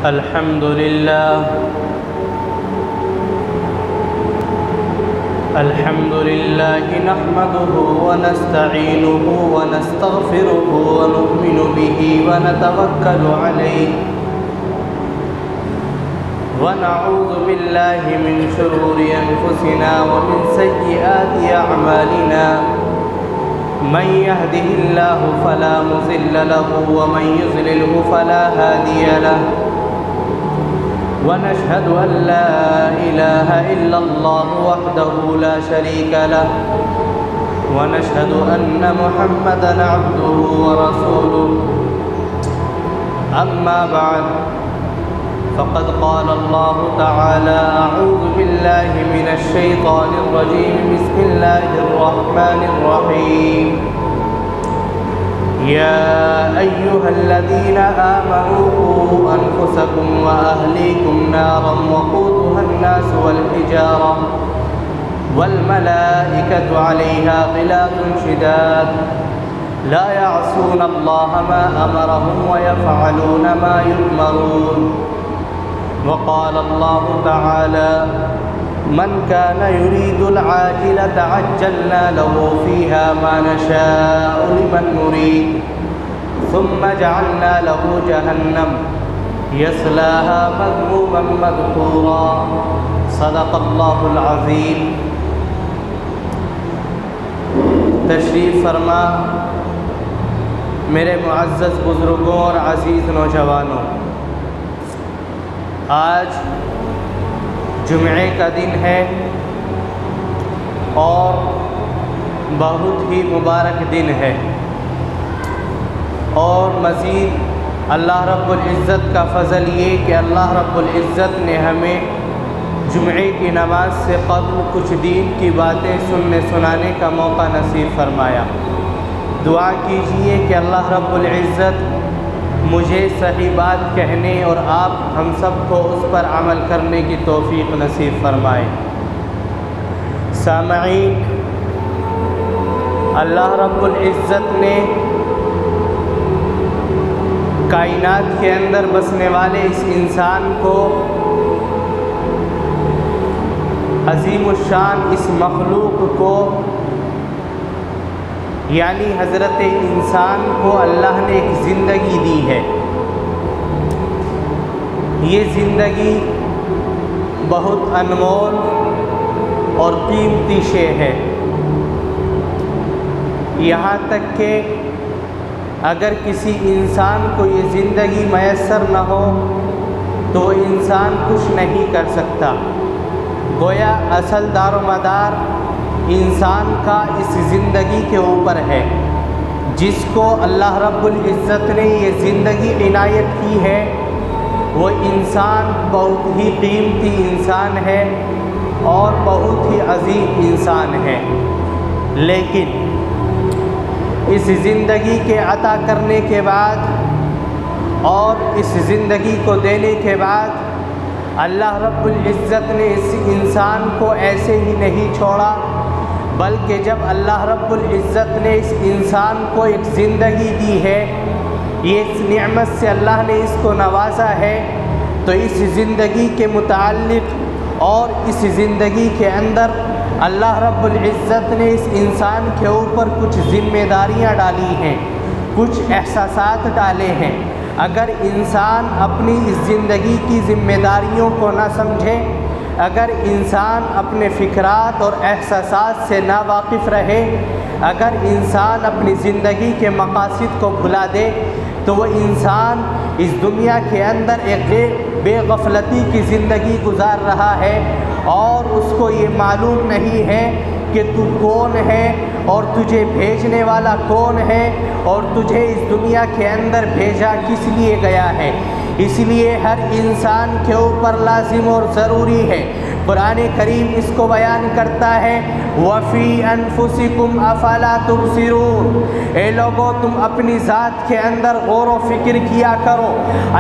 الحمد لله نحمده ونستعينه ونستغفره ونؤمن به ونتوكل عليه ونعوذ بالله من شرور أنفسنا ومن سيئات أعمالنا من يهده الله فلا مضل له ومن يضلله فلا هادي له ونشهد أن لا إله إلا الله وحده لا شريك له ونشهد أن محمدًا عبده ورسوله أما بعد فقد قال الله تعالى أعوذ بالله من الشيطان الرجيم بسم الله الرحمن الرحيم يا أيها الذين آمنوا قوا أنفسكم وأهليكم نارا وقودها الناس والحجارة والملائكة عليها غلاظ شداد لا يعصون الله ما أمرهم ويفعلون ما يؤمرون وقال الله تعالى من كان يريد العاجلة عجلنا له فيها ما نشاء لمن نريد ثم جعلنا له جهنم يصلاها مذموما مدحورا صدق الله العظيم۔ تشریف فرما میرے معزز بزرگوں اور عزیز نوجوانوں، آج جمعے کا دن ہے اور بہت ہی مبارک دن ہے، اور مزید اللہ رب العزت کا فضل یہ کہ اللہ رب العزت نے ہمیں جمعے کی نماز سے قبل کچھ دین کی باتیں سنانے کا موقع نصیب فرمایا۔ دعا کیجئے کہ اللہ رب العزت مجھے صحیح بات کہنے اور آپ ہم سب کو اس پر عمل کرنے کی توفیق نصیب فرمائے۔ سامعین، اللہ رب العزت نے کائنات کے اندر بسنے والے اس انسان کو، عظیم الشان اس مخلوق کو، یعنی حضرت انسان کو اللہ نے ایک زندگی دی ہے۔ یہ زندگی بہت انمول اور قیمتی شے ہے، یہاں تک کہ اگر کسی انسان کو یہ زندگی میسر نہ ہو تو وہ انسان کچھ نہیں کر سکتا۔ گویا اصل دار و مدار انسان کا اس زندگی کے اوپر ہے۔ جس کو اللہ رب العزت نے یہ زندگی عنایت کی ہے وہ انسان بہت ہی قیمتی انسان ہے اور بہت ہی عظیم انسان ہے، لیکن اس زندگی کے عطا کرنے کے بعد اور اس زندگی کو دینے کے بعد اللہ رب العزت نے اس انسان کو ایسے ہی نہیں چھوڑا، بلکہ جب اللہ رب العزت نے اس انسان کو ایک زندگی دی ہے، یہ اس نعمت سے اللہ نے اس کو نوازا ہے، تو اس زندگی کے متعلق اور اس زندگی کے اندر اللہ رب العزت نے اس انسان کے اوپر کچھ ذمہ داریاں ڈالی ہیں، کچھ احساسات ڈالے ہیں۔ اگر انسان اپنی اس زندگی کی ذمہ داریوں کو نہ سمجھے، اگر انسان اپنے فکرات اور احساسات سے نا واقف رہے، اگر انسان اپنی زندگی کے مقاصد کو بھلا دے، تو وہ انسان اس دنیا کے اندر ایک بے غفلتی کی زندگی گزار رہا ہے، اور اس کو یہ معلوم نہیں ہے کہ تو کون ہے اور تجھے بھیجنے والا کون ہے اور تجھے اس دنیا کے اندر بھیجا کس لیے گیا ہے۔ اس لیے ہر انسان کے اوپر لازم اور ضروری ہے، قرآن کریم اس کو بیان کرتا ہے، وَفِي أَنفُسِكُمْ أَفَلَا تُبْصِرُونَ، اے لوگو تم اپنی ذات کے اندر غور و فکر کیا کرو۔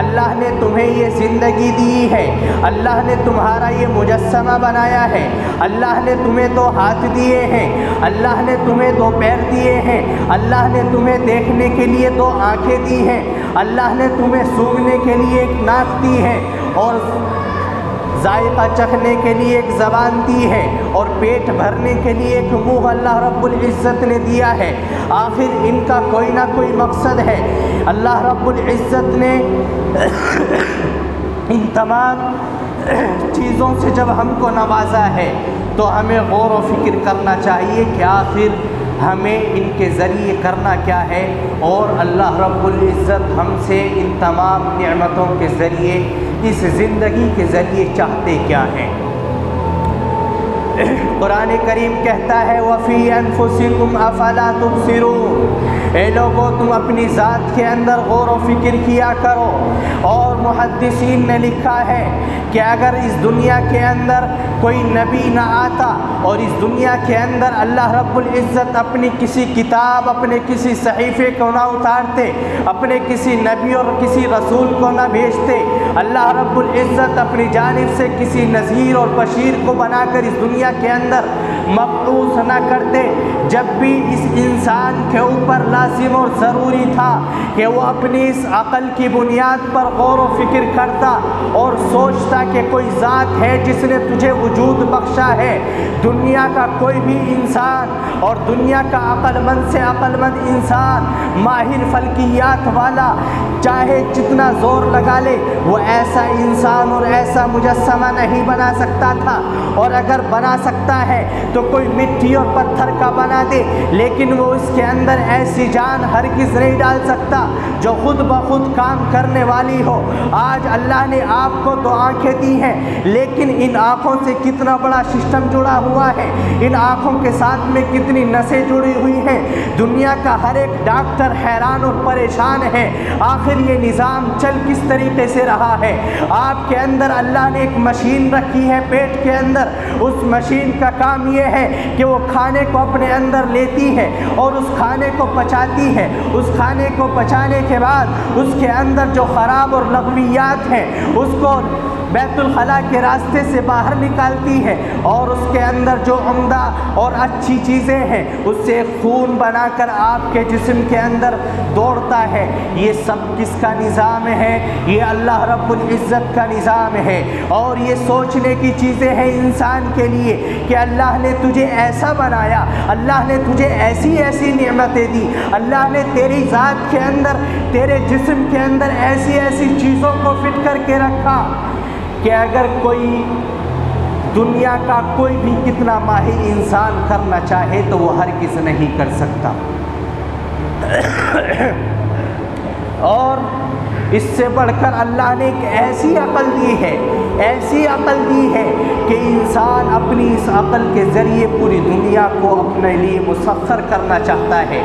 اللہ نے تمہیں یہ زندگی دی ہے، اللہ نے تمہارا یہ مجسمہ بنایا ہے، اللہ نے تمہیں 2 ہاتھ دیے ہیں، اللہ نے تمہیں 2 پیر دیے ہیں، اللہ نے تمہیں دیکھنے کے لیے 2 آنکھیں دی ہیں، اللہ نے تمہیں سونگھنے کے لیے ایک ناک دی ہے اور ذائقہ چکھنے کے لیے ایک زبان دی ہے اور پیٹ بھرنے کے لیے ایک منہ اللہ رب العزت نے دیا ہے۔ آخر ان کا کوئی نہ کوئی مقصد ہے۔ اللہ رب العزت نے ان تمام چیزوں سے جب ہم کو نوازا ہے تو ہمیں غور و فکر کرنا چاہیے کہ آخر ہمیں ان کے ذریعے کرنا کیا ہے، اور اللہ رب العزت ہم سے ان تمام نعمتوں کے ذریعے، اس زندگی کے ذریعے چاہتے کیا ہیں۔ قرآن کریم کہتا ہے وَفِي أَنفُسِكُمْ أَفَلَا تُبْصِرُونَ، اے لوگو تم اپنی ذات کے اندر غور و فکر کیا کرو۔ اور محدثین نے لکھا ہے کہ اگر اس دنیا کے اندر کوئی نبی نہ آتا اور اس دنیا کے اندر اللہ رب العزت اپنی کسی کتاب، اپنے کسی صحیفے کو نہ اتارتے، اپنے کسی نبی اور کسی رسول کو نہ بھیجتے، اللہ رب العزت اپنی جانب سے کسی نذیر اور بشیر کو بنا کر اس دنیا کے اندر مبعوث نہ کرتے، جب بھی اس انسان کے اوپر لازم اور ضروری تھا کہ وہ اپنی اس عقل کی بنیاد پر غور و فکر کرتا اور سوچتا کہ کوئی ذات ہے جس نے تجھے وجود بخشا ہے۔ دنیا کا کوئی بھی انسان اور دنیا کا عقل مند سے عقل مند انسان، ماہر فلکیات والا، چاہے جتنا زور لگا لے وہ ایسا انسان اور ایسا مجسمہ نہیں بنا سکتا تھا، اور اگر بنا سکتا ہے تو کوئی مٹی اور پتھر کا بنا دے، لیکن وہ اس کے اندر ایسی جان ہرگز نہیں ڈال سکتا جو خود بخود کام کرنے والی ہو۔ آج اللہ نے آپ کو تو آنکھیں دی ہیں، لیکن ان آنکھوں سے کتنا بڑا سسٹم جڑا ہوا ہے، ان آنکھوں کے ساتھ میں کتنی نسیں جڑی ہوئی ہیں۔ دنیا کا ہر ایک ڈاکٹر حیران اور پریشان ہے، آخر یہ نظام چل کس طریقے سے رہا ہے۔ آپ کے اندر اللہ نے ایک مشین رکھی ہے پیٹ کے اندر، اس مشین کا کام یہ ہے کہ وہ کھانے کو اپنے اندر لیتی ہے اور اس کھانے کو پچاتی ہے۔ اس کھانے کو پچانے کے بعد اس کے اندر جو خراب اور لغویات ہیں اس کو بیت الخلاء کے راستے سے باہر نکالتی ہے، اور اس کے اندر جو عمدہ اور اچھی چیزیں ہیں اس سے خون بنا کر آپ کے جسم کے اندر دوڑتا ہے۔ یہ سب کس کا نظام ہے؟ یہ اللہ رب العزت کا نظام ہے، اور یہ سوچنے کی چیزیں ہیں انسان کے لیے کہ اللہ نے تجھے ایسا بنایا، اللہ نے تجھے ایسی ایسی نعمتیں دی، اللہ نے تیری ذات کے اندر، تیرے جسم کے اندر ایسی ایسی چیزوں کو فٹ کر کے رکھا کہ اگر کوئی دنیا کا کوئی بھی کتنا ماہر انسان کرنا چاہے تو وہ ہرگز نہیں کر سکتا۔ اور اس سے بڑھ کر اللہ نے ایک ایسی عقل دی ہے، ایسی عقل دی ہے کہ انسان اپنی اس عقل کے ذریعے پوری دنیا کو اپنے لیے مسخر کرنا چاہتا ہے،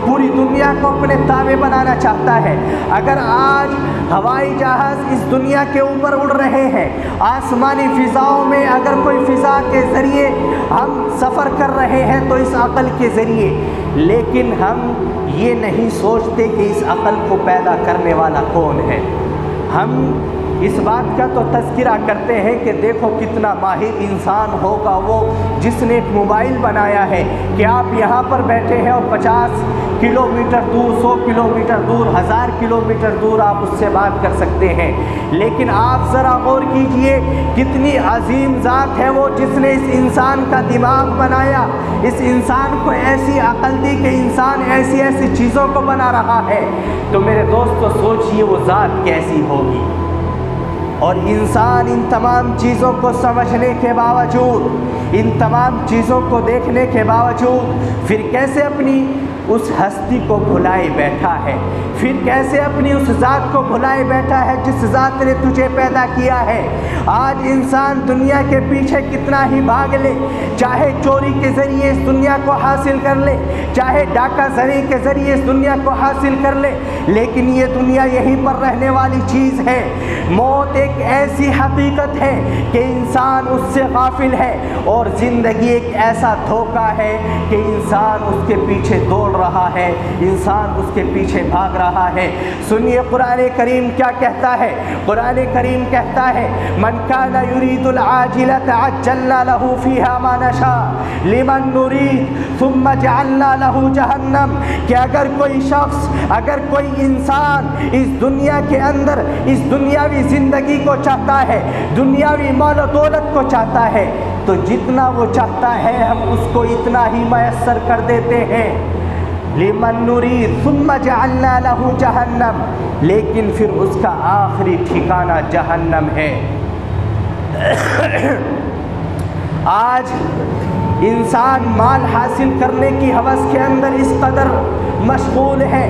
پوری دنیا کو اپنے تابع بنانا چاہتا ہے۔ اگر آج ہوائی جہاز اس دنیا کے اوپر اڑ رہے ہیں، آسمانی فضاؤں میں اگر کوئی فضا کے ذریعے ہم سفر کر رہے ہیں تو اس عقل کے ذریعے، لیکن ہم یہ نہیں سوچتے کہ اس عقل کو پیدا کرنے والا کون ہے۔ ہم اس بات کا تو تذکرہ کرتے ہیں کہ دیکھو کتنا ماہر انسان ہوگا وہ جس نے ایک موبائل بنایا ہے کہ آپ یہاں پر بیٹھے ہیں اور 50 کلومیٹر دور، 100 کلومیٹر دور، 1000 کلومیٹر دور آپ اس سے بات کر سکتے ہیں۔ لیکن آپ ذرا غور کیجئے کتنی عظیم ذات ہے وہ جس نے اس انسان کا دماغ بنایا، اس انسان کو ایسی عقل دی کہ انسان ایسی ایسی چیزوں کو بنا رہا ہے۔ تو میرے دوستو سوچئے وہ ذات کیسی ہوگی۔ اور انسان ان تمام چیزوں کو سمجھنے کے باوجود، ان تمام چیزوں کو دیکھنے کے باوجود پھر کیسے اپنی اس ہستی کو بھلائے بیٹھا ہے، پھر کیسے اپنی اس ذات کو بھلائے بیٹھا ہے جس ذات نے تجھے پیدا کیا ہے۔ آج انسان دنیا کے پیچھے کتنا ہی بھاگ لے، چاہے چوری کے ذریعے اس دنیا کو حاصل کر لے، چاہے ڈاکہ زنی کے ذریعے اس دنیا کو حاصل کر لے، لیکن یہ دنیا یہیں پر رہنے والی چیز ہے۔ موت ایک ایسی حقیقت ہے کہ انسان اس سے غافل ہے، اور زندگی ایک ایسا دھوکہ ہے کہ انسان اس کے پیچھے دوڑ ڈھونڈ رہا ہے، انسان اس کے پیچھے بھاگ رہا ہے۔ سنیے قرآن کریم کیا کہتا ہے۔ قرآن کریم کہتا ہے من کان یرید العاجلۃ عجلنا له فیہا ما نشاء لمن نرید ثم جعلنا له جہنم، کہ اگر کوئی شخص، اگر کوئی انسان اس دنیا کے اندر اس دنیاوی زندگی کو چاہتا ہے، دنیاوی مال و دولت کو چاہتا ہے، تو جتنا وہ چاہتا ہے ہم اس کو اتنا ہی میسر کر دیتے ہیں۔ لمن نرید ثم جعلنا له جہنم، لیکن پھر اس کا آخری ٹھکانہ جہنم ہے۔ آج انسان مال حاصل کرنے کی ہوس کے اندر اس قدر مشغول ہے،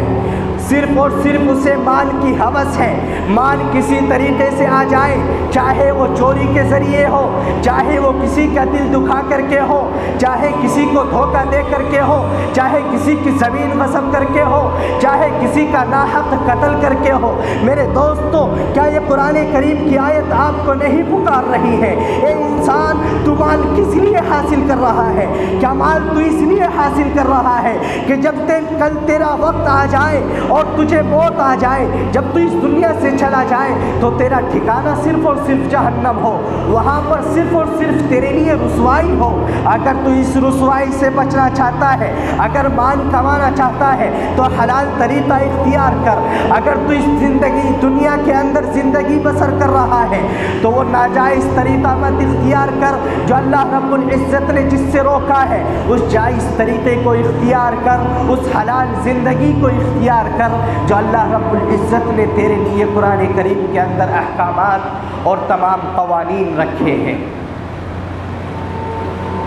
صرف اور صرف اسے مال کی ہوس ہے۔ مال کسی طریقے سے آ جائے، چاہے وہ چوری کے ذریعے ہو، چاہے وہ کسی کا دل دکھا کر کے ہو، چاہے کسی کو دھوکہ دے کر کے ہو، چاہے کسی کی زمین غصب کر کے ہو، چاہے کسی کا ناحق قتل کر کے ہو۔ میرے دوستو، کیا یہ قرآن کریم کی آیت آپ کو نہیں پکار رہی ہے؟ اے انسان، تو مال کس لیے حاصل کر رہا ہے؟ کیا مال تو اس لیے حاصل کر رہا ہے کہ جب کل تیرا وقت آ جائے اور تجھے موت آ جائے، جب تو اس دنیا سے چلا جائے تو تیرا ٹھکانہ صرف اور صرف جہنم ہو، وہاں پر صرف اور صرف تیرے لیے رسوائی ہو؟ اگر تو اس رسوائی سے بچنا چاہتا ہے، اگر مال کمانا چاہتا ہے تو حلال طریقہ اختیار کر۔ اگر تو اس زندگی دنیا کے اندر زندگی بسر کر رہا ہے تو وہ ناجائز طریقہ مت اختیار کر جو اللہ رب العزت نے جس سے روکا ہے، اس جائز طریقے کو اختیار کر، اس حلال زندگی کو اختیار کر جو اللہ رب العزت نے تیرے لیے قرآن کریم کے اندر احکامات اور تمام قوانین رکھے ہیں۔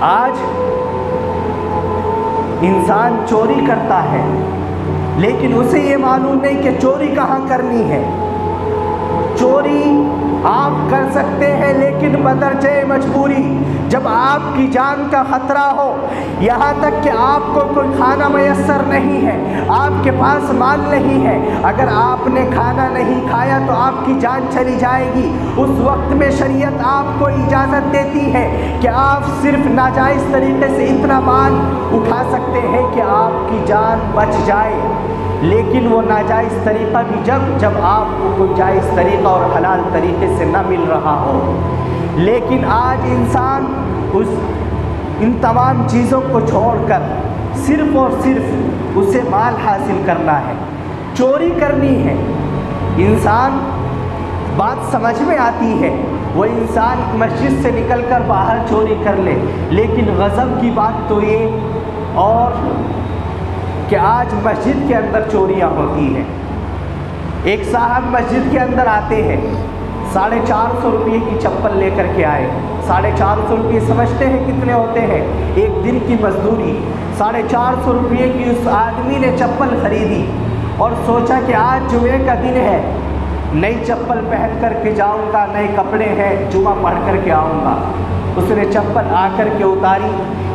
آج انسان چوری کرتا ہے، لیکن اسے یہ معلوم نہیں کہ چوری کہاں کرنی ہے۔ چوری آپ کر سکتے ہیں، لیکن بدرجہ مجبوری، جب آپ کی جان کا خطرہ ہو، یہاں تک کہ آپ کو کوئی کھانا میسر نہیں ہے، آپ کے پاس مال نہیں ہے، اگر آپ نے کھانا نہیں کھایا تو آپ کی جان چلی جائے گی۔ اس وقت میں شریعت آپ کو اجازت دیتی ہے کہ آپ صرف ناجائز طریقے سے اتنا مال اٹھا سکتے ہیں کہ آپ کی جان بچ جائے، لیکن وہ ناجائز طریقہ بھی جب آپ کو کوئی جائز طریقہ اور حلال طریقے سے نہ مل رہا ہو۔ لیکن آج انسان ان تمام چیزوں کو چھوڑ کر صرف اور صرف اسے مال حاصل کرنا ہے، چوری کرنی ہے۔ انسان، بات سمجھ میں آتی ہے، وہ انسان مسجد سے نکل کر باہر چوری کر لے، لیکن غضب کی بات تو یہ اور کہ آج مسجد کے اندر چوریاں ہوتی ہیں۔ ایک صاحب مسجد کے اندر آتے ہیں، 450 روپے کی چپل لے کر کے آئے۔ 450 روپے سمجھتے ہیں کتنے ہوتے ہیں؟ ایک دن کی مزدوری۔ 450 روپے کی اس آدمی نے چپل خریدی اور سوچا کہ آج جمعے کا دن ہے، نئی چپل پہن کر کے جاؤں گا، نئے کپڑے ہیں، جمعہ پڑھ کر کے آؤں گا۔ اس نے چپل آ کر کے اتاری،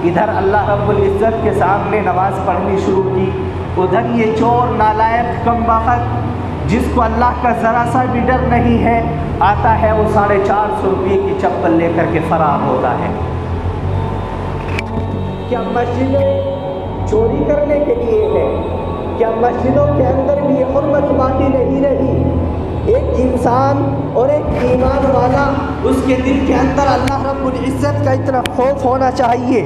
ادھر اللہ رب العزت کے سامنے نماز پڑھنی شروع کی، ادھر یہ چور نالائق کم بخت جس کو اللہ کا ذرا سا بھی ڈر نہیں ہے، آتا ہے وہ 450 روپے کی چپل لے کر کے فرار ہوتا ہے۔ کیا مسجدیں چوری کرنے کے لیے ہے؟ کیا مسجدوں کے اندر بھی حرمت باقی نہیں رہی؟ ایک انسان اور ایک ایمان والا، اس کے دل کے اندر اللہ رب العزت کا اتنا خوف ہونا چاہیے،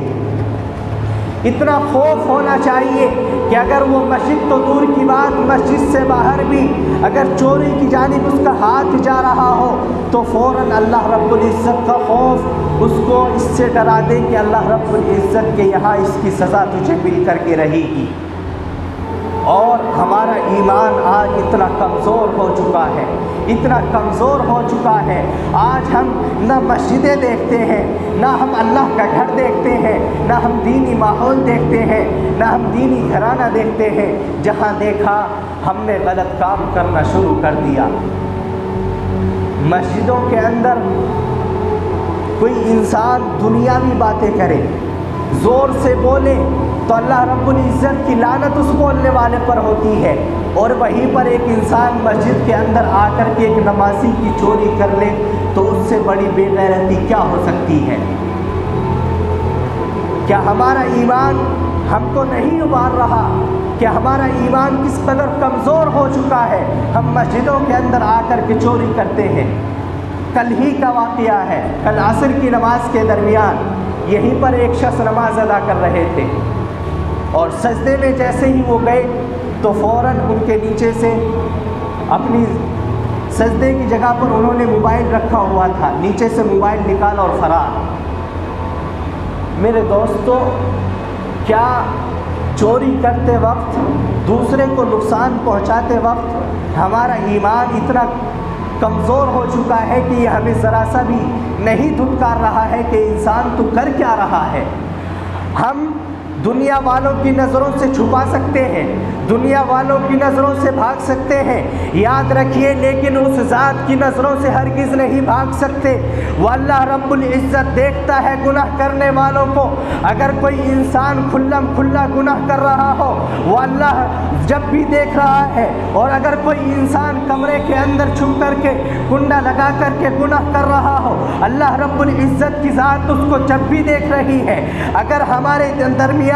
اتنا خوف ہونا چاہیے کہ اگر وہ مسجد تو دور کی بات، مسجد سے باہر بھی اگر چوری کی جانب اس کا ہاتھ جا رہا ہو تو فوراً اللہ رب العزت کا خوف اس کو اس سے ڈرا دے کہ اللہ رب العزت کے یہاں اس کی سزا تجھے مل کر کے رہے گی۔ اور ہمارا ایمان آج اتنا کمزور ہو چکا ہے، اتنا کمزور ہو چکا ہے، آج ہم نہ مسجدیں دیکھتے ہیں، نہ ہم اللہ کا گھر دیکھتے ہیں، نہ ہم دینی ماحول دیکھتے ہیں، نہ ہم دینی گھرانہ دیکھتے ہیں۔ جہاں دیکھا ہم نے غلط کام کرنا شروع کر دیا۔ مسجدوں کے اندر کوئی انسان دنیاوی باتیں کرے، زور سے بولے تو اللہ رب العزت کی لعنت اس بولنے والے پر ہوتی ہے، اور وہیں پر ایک انسان مسجد کے اندر آ کر کے ایک نمازی کی چوری کر لے تو اس سے بڑی بے غیرتی کیا ہو سکتی ہے؟ کیا ہمارا ایمان ہم کو نہیں ابھار رہا کہ ہمارا ایمان کس قدر کمزور ہو چکا ہے، ہم مسجدوں کے اندر آ کر کے چوری کرتے ہیں۔ کل ہی کا واقعہ ہے، کل عصر کی نماز کے درمیان یہیں پر ایک شخص نماز ادا کر رہے تھے، اور سجدے میں جیسے ہی وہ گئے تو فوراً ان کے نیچے سے اپنی سجدے کی جگہ پر انہوں نے موبائل رکھا ہوا تھا، نیچے سے موبائل نکالا اور فرار۔ میرے دوستو، کیا چوری کرتے وقت، دوسرے کو نقصان پہنچاتے وقت ہمارا ایمان اتنا کمزور ہو چکا ہے کہ یہ ہمیں ذرا سا بھی نہیں دھتکار رہا ہے کہ انسان تو کر کیا رہا ہے؟ ہم دنیا والوں کی نظروں سے چھپا سکتے ہیں، دنیا والوں کی نظروں سے بھاگ سکتے ہیں، یاد رکھیے، لیکن اس ذات کی نظروں سے ہرگز نہیں بھاگ سکتے۔ وہ اللہ رب العزت دیکھتا ہے گناہ کرنے والوں کو۔ اگر کوئی انسان کھلم کھلا گناہ کر رہا ہو، وہ اللہ جب بھی دیکھ رہا ہے، اور اگر کوئی انسان کمرے کے اندر چھپ کر کے کنڈا لگا کر کے گناہ کر رہا ہو، اللہ رب العزت کی ذات اس کو جب بھی دیکھ رہی ہے۔ اگر ہمارے درمیان،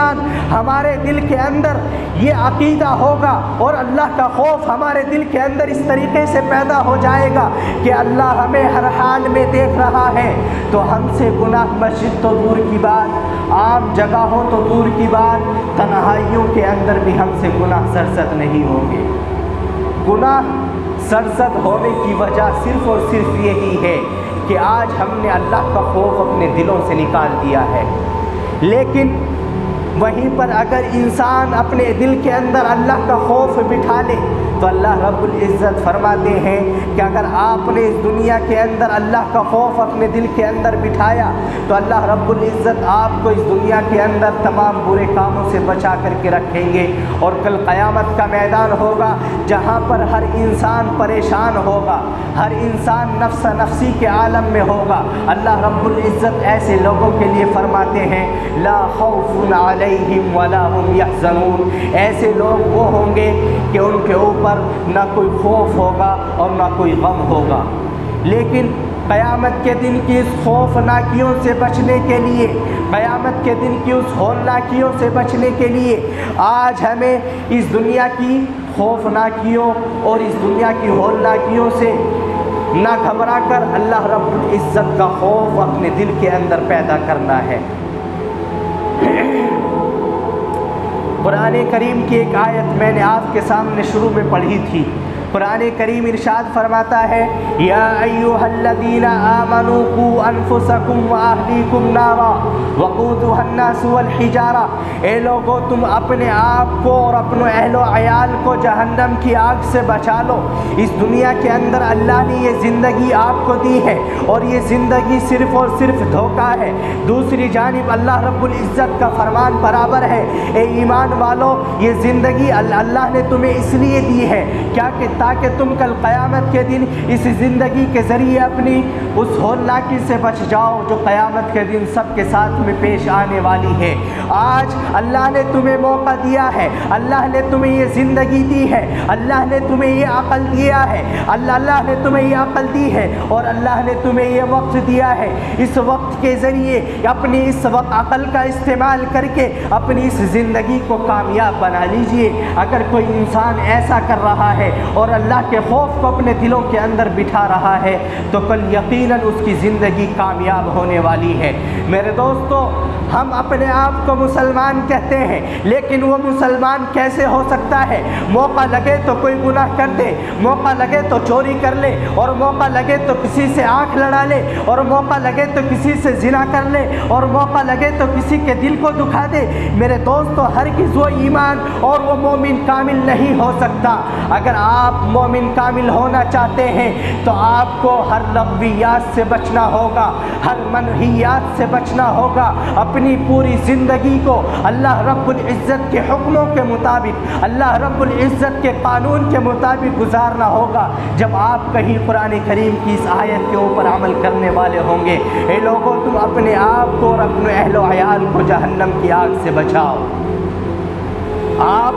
ہمارے دل کے اندر یہ عقیدہ ہوگا اور اللہ کا خوف ہمارے دل کے اندر اس طریقے سے پیدا ہو جائے گا کہ اللہ ہمیں ہر حال میں دیکھ رہا ہے، تو ہم سے گناہ مسجد تو دور کی بات، عام جگہ ہو تو دور کی بات، تنہائیوں کے اندر بھی ہم سے گناہ سرزد نہیں ہوں گے۔ گناہ سرزد ہونے کی وجہ صرف اور صرف یہی ہے کہ آج ہم نے اللہ کا خوف اپنے دلوں سے نکال دیا ہے۔ لیکن وہیں پر اگر انسان اپنے دل کے اندر اللہ کا خوف بٹھا لے تو اللہ رب العزت فرماتے ہیں کہ اگر آپ نے اس دنیا کے اندر اللہ کا خوف اپنے دل کے اندر بٹھایا تو اللہ رب العزت آپ کو اس دنیا کے اندر تمام برے کاموں سے بچا کر کے رکھیں گے، اور کل قیامت کا میدان ہوگا جہاں پر ہر انسان پریشان ہوگا، ہر انسان نفس نفسی کے عالم میں ہوگا۔ اللہ رب العزت ایسے لوگوں کے لیے فرماتے ہیں لا خوف علیہم ولا هم یحزنون، ایسے لوگ وہ ہوں گے کہ ان کے اوپر نہ کوئی خوف ہوگا اور نہ کوئی غم ہوگا۔ لیکن قیامت کے دن کی اس خوفناکیوں سے بچنے کے لیے، قیامت کے دن کی اس ہولناکیوں سے بچنے کے لیے آج ہمیں اس دنیا کی خوفناکیوں اور اس دنیا کی ہولناکیوں سے نہ گھبرا کر اللہ رب العزت کا خوف اپنے دل کے اندر پیدا کرنا ہے۔ قرآن کریم کی ایک آیت میں نے آپ کے سامنے شروع میں پڑھی تھی۔ قرآن کریم ارشاد فرماتا ہے یا ایھا الذین آمنوا قوا انفسکم واہلیکم نارا وقودھا الناس والحجارہ، اے لوگو تم اپنے آپ کو اور اپنے اہل و عیال کو جہنم کی آگ سے بچا لو۔ اس دنیا کے اندر اللہ نے یہ زندگی آپ کو دی ہے، اور یہ زندگی صرف اور صرف دھوکہ ہے۔ دوسری جانب اللہ رب العزت کا فرمان برابر ہے، اے ایمان والو، یہ زندگی اللہ نے تمہیں اس لیے دی ہے کیا کہ تاکہ تم کل قیامت کے دن اس زندگی کے ذریعے اپنی اس ہولناکی سے بچ جاؤ جو قیامت کے دن سب کے ساتھ میں پیش آنے والی ہے۔ آج اللہ نے تمہیں موقع دیا ہے، اللہ نے تمہیں یہ زندگی دی ہے، اللہ نے تمہیں یہ عقل دیا ہے، اللہ نے تمہیں یہ عقل دی ہے، اور اللہ نے تمہیں یہ وقت دیا ہے۔ اس وقت کے ذریعے اپنی اس وقت عقل کا استعمال کر کے اپنی اس زندگی کو کامیاب بنا لیجئے۔ اگر کوئی انسان ایسا کر رہا ہے اور اللہ کے خوف کو اپنے دلوں کے اندر بٹھا رہا ہے تو کل یقیناً اس کی زندگی کامیاب ہونے والی ہے۔ میرے دوستو، ہم اپنے آپ کو مسلمان کہتے ہیں، لیکن وہ مسلمان کیسے ہو سکتا ہے؟ موقع لگے تو کوئی گناہ کر دے، موقع لگے تو چوری کر لے، اور موقع لگے تو کسی سے آنکھ لڑا لے، اور موقع لگے تو کسی سے زنا کر لے، اور موقع لگے تو کسی کے دل کو دکھا دے۔ میرے دوستو، ہرگز وہ ایمان اور وہ مومن کامل نہیں ہو سکتا۔ اگر آپ مومن کامل ہونا چاہتے ہیں تو آپ کو ہر لغویات سے بچنا ہوگا، ہر منہیات سے بچنا ہوگا، اپنی پوری زندگی کو اللہ رب العزت کے حکموں کے مطابق، اللہ رب العزت کے قانون کے مطابق گزارنا ہوگا۔ جب آپ کہیں قرآن کریم کی اس آیت کے اوپر عمل کرنے والے ہوں گے، اے لوگوں، تم اپنے آپ کو اور اپنے اہل و عیال کو جہنم کی آگ سے بچاؤ۔ آپ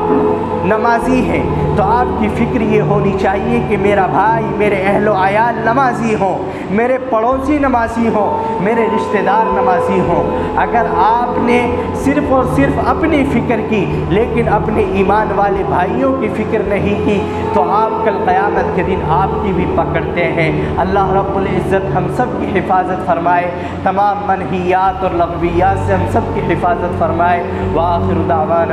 نمازی ہیں تو آپ کی فکر یہ ہونی چاہیے کہ میرا بھائی، میرے اہل و عیال نمازی ہوں، میرے پڑوسی نمازی ہوں، میرے رشتہ دار نمازی ہوں۔ اگر آپ نے صرف اور صرف اپنی فکر کی لیکن اپنے ایمان والے بھائیوں کی فکر نہیں کی تو آپ کل قیامت کے دن آپ کی بھی پکڑتے ہیں۔ اللہ رب العزت ہم سب کی حفاظت فرمائے، تمام منہیات اور لغویات سے ہم سب کی حفاظت فرمائے۔ وآخر دعوانا